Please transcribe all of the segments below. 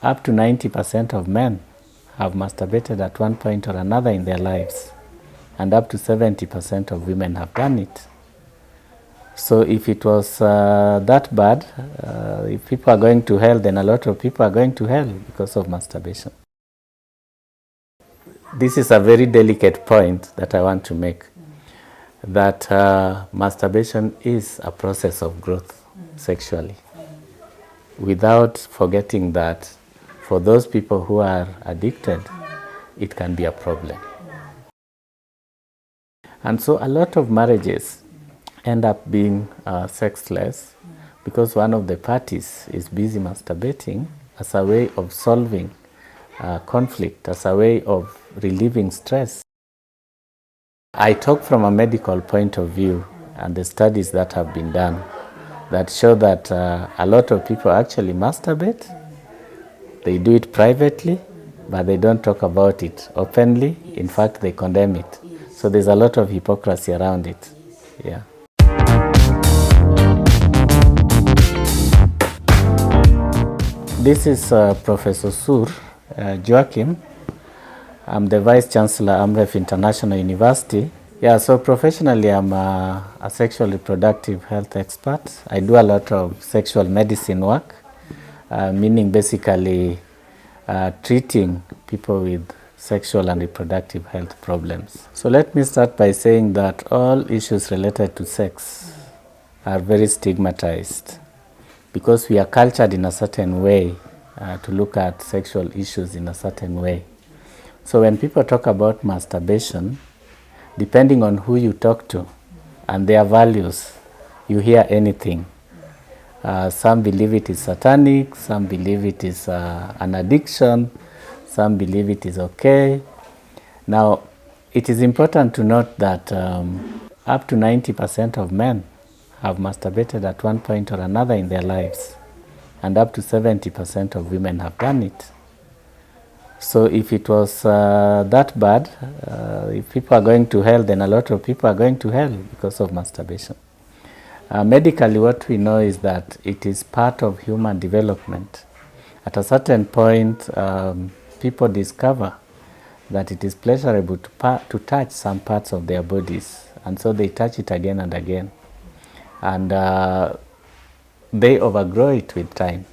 Up to 90% of men have masturbated at one point or another in their lives, and up to 70% of women have done it. So if it was that bad, if people are going to hell, then a lot of people are going to hell because of masturbation. This is a very delicate point that I want to make, that masturbation is a process of growth sexually, without forgetting that for those people who are addicted, it can be a problem. And so a lot of marriages end up being sexless because one of the parties is busy masturbating as a way of solving conflict, as a way of relieving stress. I talk from a medical point of view, and the studies that have been done that show that a lot of people actually masturbate. They do it privately, but they don't talk about it openly. In fact, they condemn it. So there's a lot of hypocrisy around it. Yeah. This is Professor Osur, Joachim. I'm the Vice Chancellor, AMREF International University. Yeah, so professionally I'm a sexual reproductive health expert. I do a lot of sexual medicine work, meaning basically treating people with sexual and reproductive health problems. So let me start by saying that all issues related to sex are very stigmatized because we are cultured in a certain way to look at sexual issues in a certain way. So when people talk about masturbation, depending on who you talk to and their values, you hear anything. Some believe it is satanic, some believe it is an addiction, some believe it is okay. Now, it is important to note that up to 90% of men have masturbated at one point or another in their lives, and up to 70% of women have done it. So if it was that bad, if people are going to hell, then a lot of people are going to hell because of masturbation. Medically, what we know is that it is part of human development. At a certain point, people discover that it is pleasurable to touch some parts of their bodies, and so they touch it again and again. And they overgrow it with time.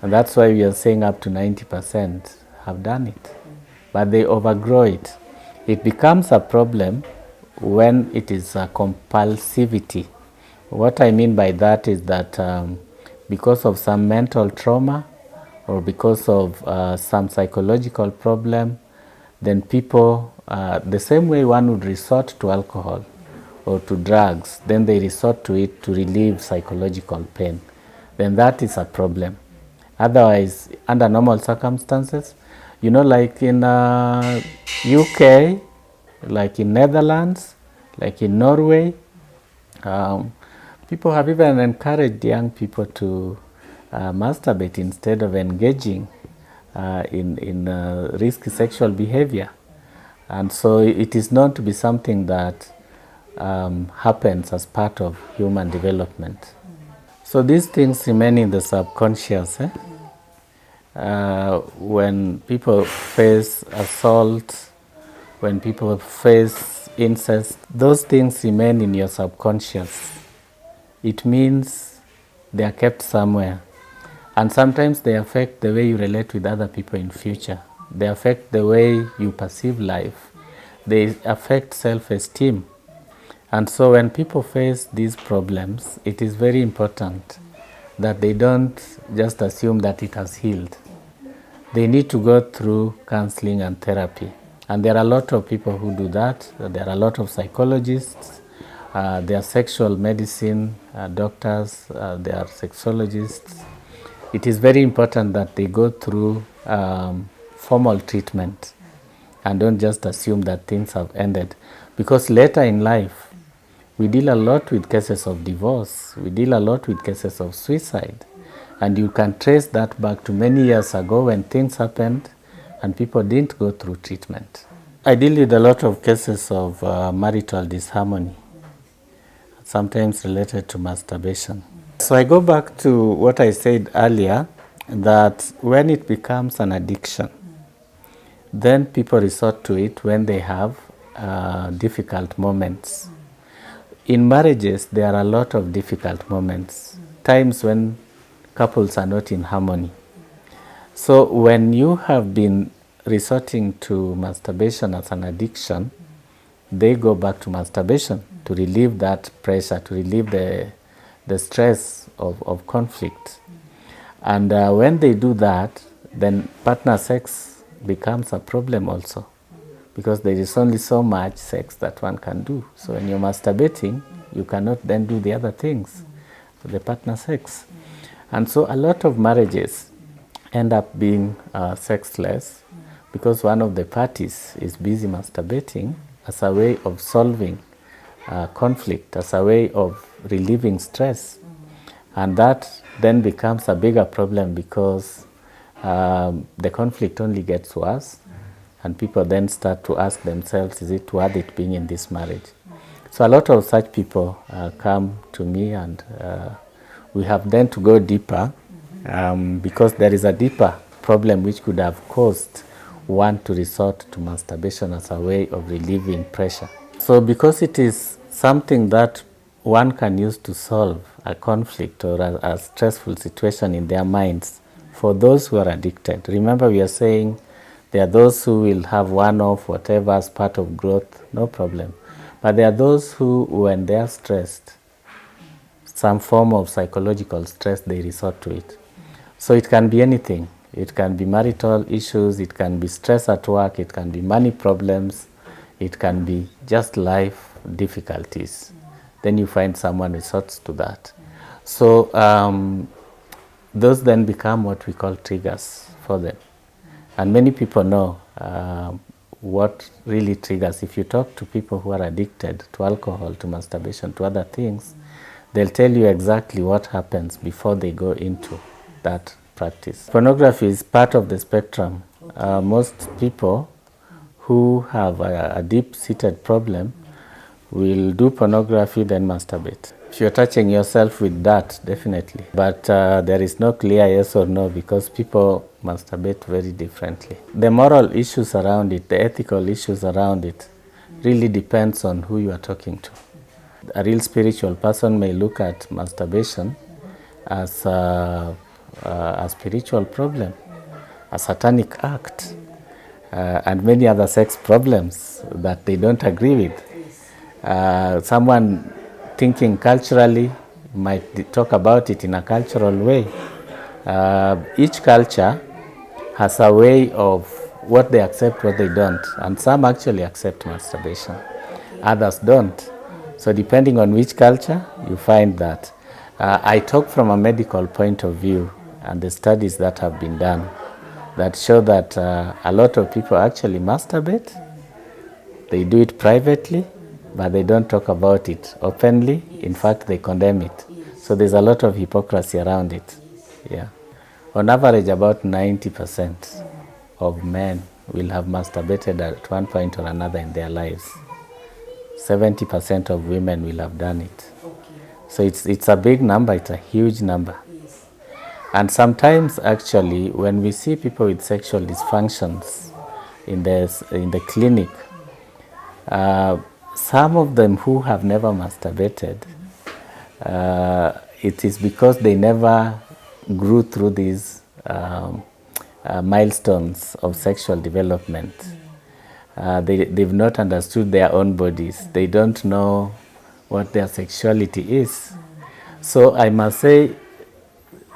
And that's why we are saying up to 90% have done it. But they overgrow it. It becomes a problem when it is a compulsivity. What I mean by that is that because of some mental trauma or because of some psychological problem, then people, the same way one would resort to alcohol or to drugs, then they resort to it to relieve psychological pain. Then that is a problem. Otherwise, under normal circumstances, you know, like in UK, like in Netherlands, like in Norway, people have even encouraged young people to masturbate instead of engaging in risky sexual behavior. And so it is known to be something that happens as part of human development. So these things remain in the subconscious. When people face assault, when people face incest, those things remain in your subconscious. It means they are kept somewhere. And sometimes they affect the way you relate with other people in future. They affect the way you perceive life. They affect self-esteem. And so when people face these problems, it is very important that they don't just assume that it has healed. They need to go through counseling and therapy. And there are a lot of people who do that. There are a lot of psychologists. There are sexual medicine doctors. There are sexologists. It is very important that they go through formal treatment and don't just assume that things have ended. Because later in life, we deal a lot with cases of divorce. We deal a lot with cases of suicide. And you can trace that back to many years ago when things happened and people didn't go through treatment. I deal with a lot of cases of marital disharmony, sometimes related to masturbation. So I go back to what I said earlier, that when it becomes an addiction, then people resort to it when they have difficult moments. In marriages, there are a lot of difficult moments, times when couples are not in harmony. So when you have been resorting to masturbation as an addiction, they go back to masturbation to relieve that pressure, to relieve the stress of conflict. And when they do that, then partner sex becomes a problem also, because there is only so much sex that one can do. So when you're masturbating, you cannot then do the other things, the partner sex. And so a lot of marriages end up being sexless because one of the parties is busy masturbating as a way of solving conflict, as a way of relieving stress. And that then becomes a bigger problem because the conflict only gets worse, and people then start to ask themselves, is it worth it being in this marriage? So a lot of such people come to me, and we have then to go deeper because there is a deeper problem which could have caused one to resort to masturbation as a way of relieving pressure. So because it is something that one can use to solve a conflict or a stressful situation in their minds, for those who are addicted, remember we are saying there are those who will have one-off whatever as part of growth, no problem. But there are those who, when they are stressed, some form of psychological stress, they resort to it. So it can be anything. It can be marital issues, it can be stress at work, it can be money problems, it can be just life difficulties. Then you find someone resorts to that. So those then become what we call triggers for them. And many people know what really triggers. If you talk to people who are addicted to alcohol, to masturbation, to other things, they'll tell you exactly what happens before they go into that practice. Pornography is part of the spectrum. Most people who have a deep-seated problem will do pornography, then masturbate. If you're touching yourself with that, definitely. But there is no clear yes or no, because people masturbate very differently. The moral issues around it, the ethical issues around it, really depends on who you are talking to. A real spiritual person may look at masturbation as a spiritual problem, a satanic act, and many other sex problems that they don't agree with. Someone thinking culturally might talk about it in a cultural way. Each culture has a way of what they accept, what they don't, and some actually accept masturbation, others don't. So depending on which culture, you find that. I talk from a medical point of view, and the studies that have been done that show that a lot of people actually masturbate. They do it privately, but they don't talk about it openly. In fact, they condemn it. So there's a lot of hypocrisy around it. Yeah. On average, about 90% of men will have masturbated at one point or another in their lives. 70% of women will have done it. So it's a big number, it's a huge number. And sometimes actually when we see people with sexual dysfunctions in the clinic, some of them who have never masturbated, it is because they never grew through these milestones of sexual development. They've not understood their own bodies. They don't know what their sexuality is. So I must say,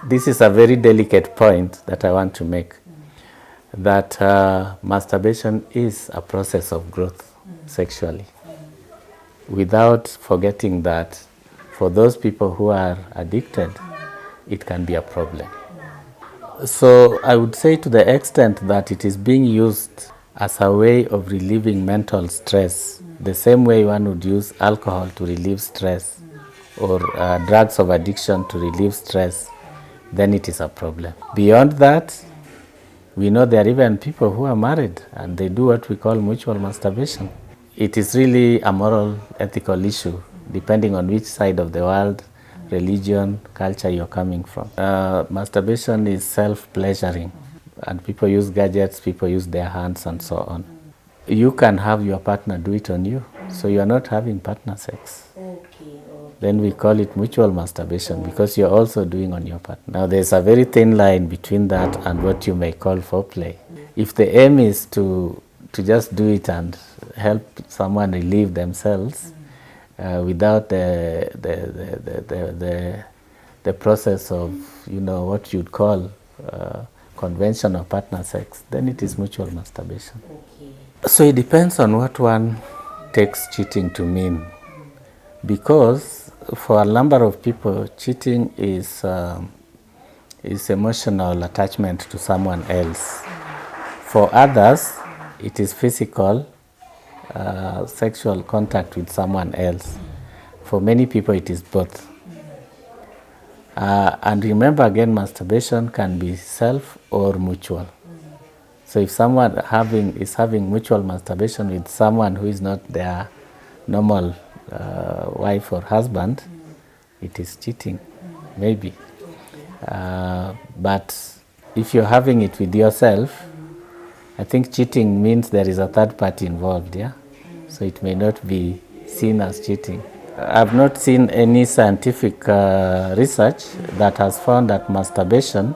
this is a very delicate point that I want to make, that masturbation is a process of growth sexually, without forgetting that for those people who are addicted, it can be a problem. So I would say, to the extent that it is being used as a way of relieving mental stress, the same way one would use alcohol to relieve stress or drugs of addiction to relieve stress, then it is a problem. Beyond that, we know there are even people who are married and they do what we call mutual masturbation. It is really a moral, ethical issue, depending on which side of the world religion, culture you're coming from. Masturbation is self-pleasuring, and people use gadgets, people use their hands and so on. You can have your partner do it on you, so you are not having partner sex. Then we call it mutual masturbation because you're also doing on your partner. Now there's a very thin line between that and what you may call foreplay. If the aim is to just do it and help someone relieve themselves without the process of, what you'd call conventional partner sex, then it is mutual masturbation. So it depends on what one takes cheating to mean, because for a number of people, cheating is emotional attachment to someone else. For others, it is physical, sexual contact with someone else. For many people, it is both. And remember again, masturbation can be self or mutual. So if someone is having mutual masturbation with someone who is not their normal wife or husband, it is cheating, maybe. But if you're having it with yourself, I think cheating means there is a third party involved, yeah? So it may not be seen as cheating. I've not seen any scientific research that has found that masturbation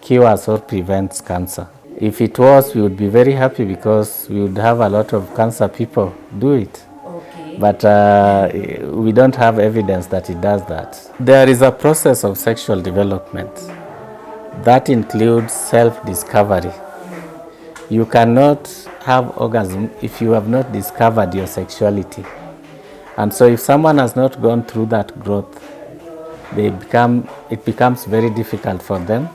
cures or prevents cancer. If it was, we would be very happy because we would have a lot of cancer people do it. But we don't have evidence that it does that. There is a process of sexual development that includes self-discovery. You cannot have orgasm if you have not discovered your sexuality. And so if someone has not gone through that growth, it becomes very difficult for them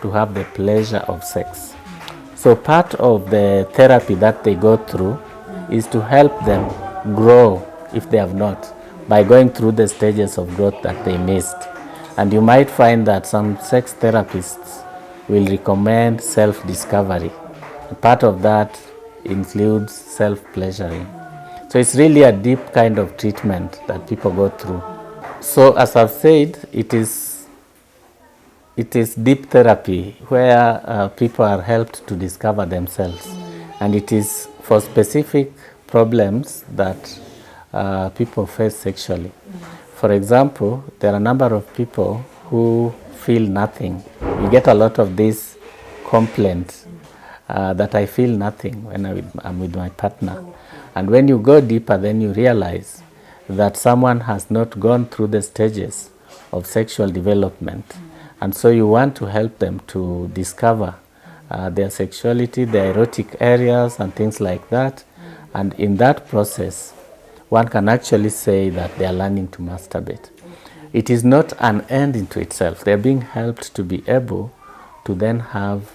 to have the pleasure of sex. So part of the therapy that they go through is to help them grow, if they have not, by going through the stages of growth that they missed. And you might find that some sex therapists will recommend self-discovery. Part of that includes self-pleasuring. So it's really a deep kind of treatment that people go through. So as I've said, it is deep therapy where people are helped to discover themselves. And it is for specific problems that people face sexually. For example, there are a number of people who feel nothing. You get a lot of these complaints that I feel nothing when I'm with my partner. And when you go deeper, then you realize that someone has not gone through the stages of sexual development. And so you want to help them to discover their sexuality, their erotic areas and things like that. And in that process, one can actually say that they are learning to masturbate. It is not an end into itself. They are being helped to be able to then have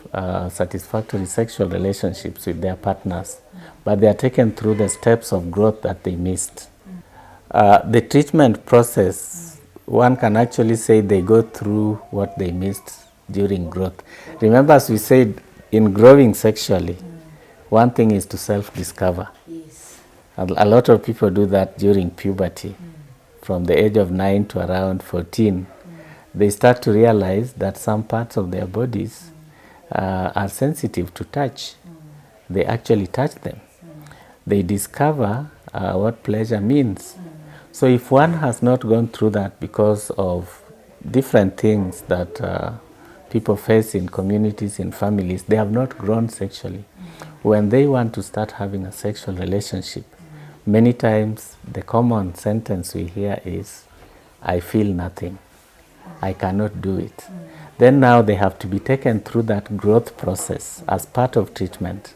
satisfactory sexual relationships with their partners. But they are taken through the steps of growth that they missed. The treatment process, one can actually say they go through what they missed during growth. Remember, as we said, in growing sexually, one thing is to self-discover. Yes. A lot of people do that during puberty. From the age of 9 to around 14, they start to realize that some parts of their bodies are sensitive to touch. They actually touch them. They discover what pleasure means. So if one has not gone through that because of different things that people face in communities, in families, they have not grown sexually. When they want to start having a sexual relationship, many times the common sentence we hear is, I feel nothing. I cannot do it. Then now they have to be taken through that growth process as part of treatment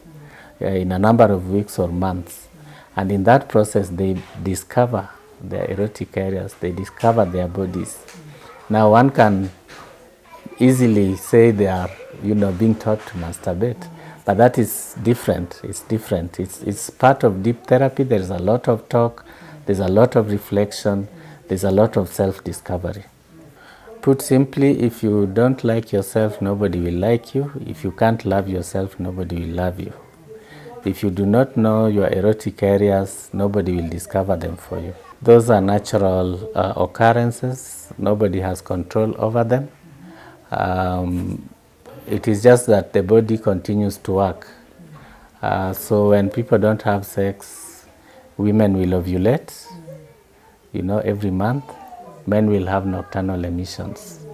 in a number of weeks or months. And in that process, they discover their erotic areas, they discover their bodies. Now one can easily say they are, being taught to masturbate, but that is different. It's different. It's part of deep therapy. There's a lot of talk, there's a lot of reflection, there's a lot of self-discovery. Put simply, if you don't like yourself, nobody will like you. If you can't love yourself, nobody will love you. If you do not know your erotic areas, nobody will discover them for you. Those are natural occurrences. Nobody has control over them. It is just that the body continues to work. So when people don't have sex, women will ovulate, every month. Men will have nocturnal emissions.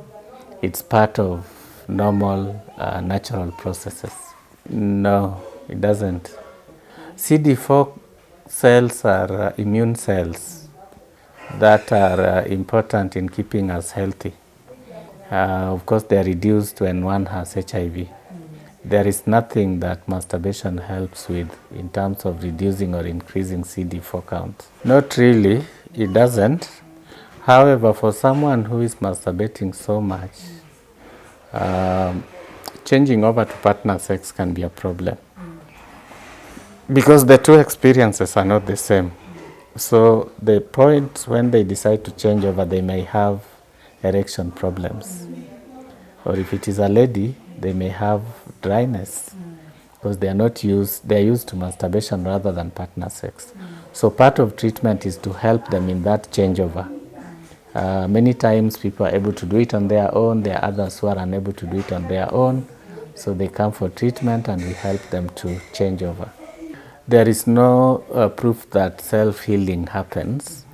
It's part of normal natural processes. No, it doesn't. CD4 cells are immune cells that are important in keeping us healthy. Of course, they are reduced when one has HIV. There is nothing that masturbation helps with in terms of reducing or increasing CD4 count. Not really, it doesn't. However, for someone who is masturbating so much, changing over to partner sex can be a problem. Because the two experiences are not the same. So the point when they decide to change over, they may have erection problems. Or if it is a lady, they may have dryness because they are used to masturbation rather than partner sex. So part of treatment is to help them in that changeover. Many times people are able to do it on their own. There are others who are unable to do it on their own. So they come for treatment and we help them to change over. There is no proof that self-healing happens.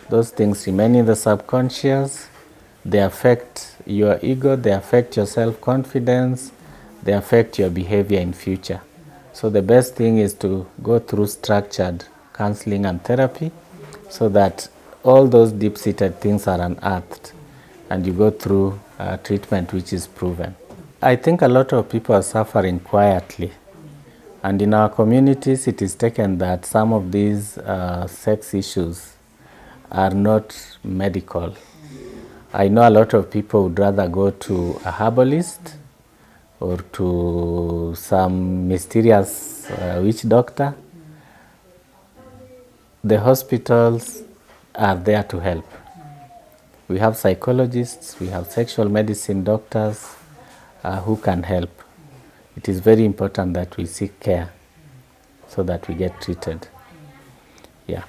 Those things remain in the subconscious. They affect your ego, they affect your self-confidence, they affect your behavior in future. So the best thing is to go through structured counseling and therapy so that all those deep-seated things are unearthed and you go through treatment which is proven. I think a lot of people are suffering quietly. And in our communities, it is taken that some of these sex issues are not medical. I know a lot of people would rather go to a herbalist or to some mysterious witch doctor. The hospitals are there to help. We have psychologists, we have sexual medicine doctors who can help. It is very important that we seek care so that we get treated. Yeah.